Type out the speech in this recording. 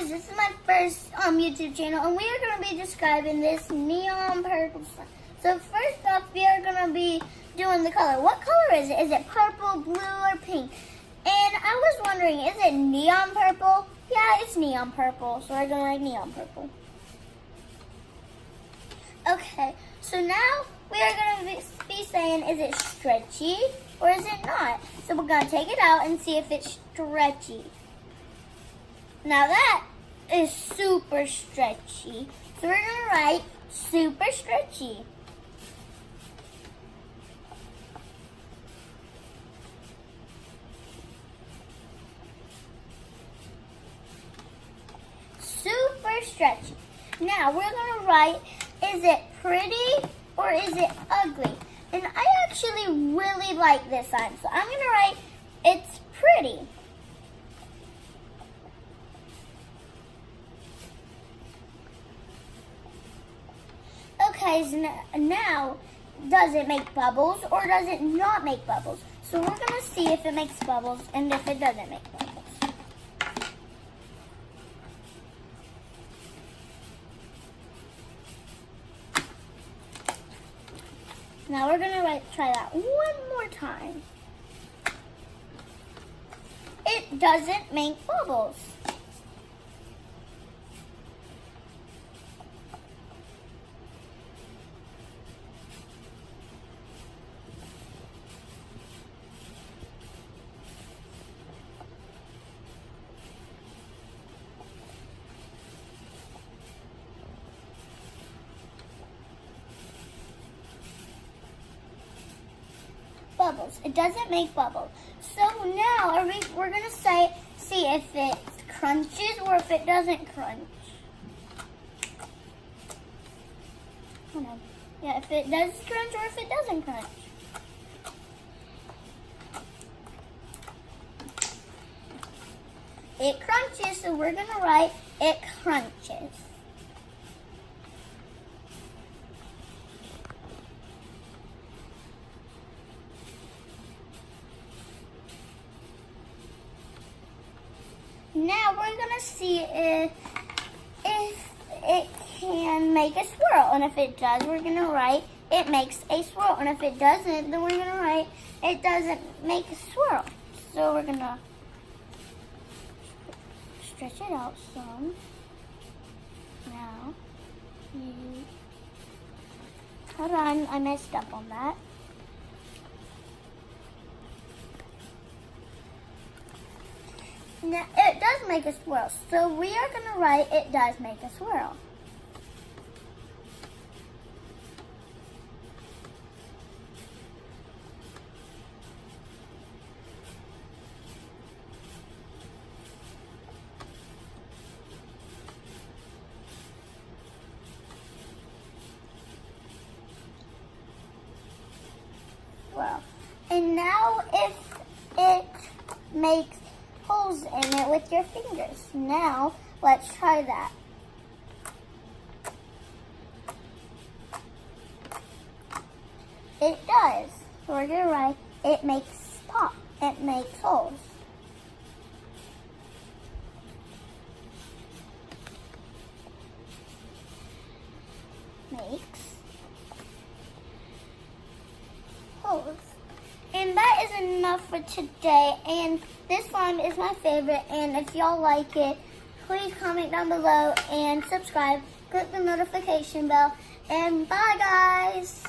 guys, this is my first YouTube channel, and we are going to be describing this neon purple slime. So first off, we are going to be doing the color. What color is it? Is it purple, blue, or pink? And I was wondering, is it neon purple? Yeah, it's neon purple, so we're going to write neon purple. Okay, so now we are going to be saying, is it stretchy or is it not? So we're going to take it out and see if it's stretchy. Now that is super stretchy. So we're going to write super stretchy. Super stretchy. Now we're going to write, is it pretty or is it ugly? And I actually really like this sign. So I'm going to write, it's pretty. Okay, so now, does it make bubbles or does it not make bubbles? So we're going to see if it makes bubbles and if it doesn't make bubbles. Now we're going to try that one more time. It doesn't make bubbles. Bubbles. It doesn't make bubbles. So now we're going to see if it crunches or if it doesn't crunch. Hold on. Yeah, if it does crunch or if it doesn't crunch. It crunches, so we're going to write it crunches. Now we're going to see if it can make a swirl. And if it does, we're going to write it makes a swirl. And if it doesn't, then we're going to write it doesn't make a swirl. So we're going to stretch it out some. Now, hold on, I messed up on that. Now, it does make a swirl, so we are going to write it does make a swirl. Swirl. And now if it makes holes in it with your fingers. Now, let's try that. It does. So we're going to write, it makes pop. It makes holes. Makes holes. And that is enough for today. And this slime is my favorite. And if y'all like it, please comment down below and subscribe. Click the notification bell. And bye, guys.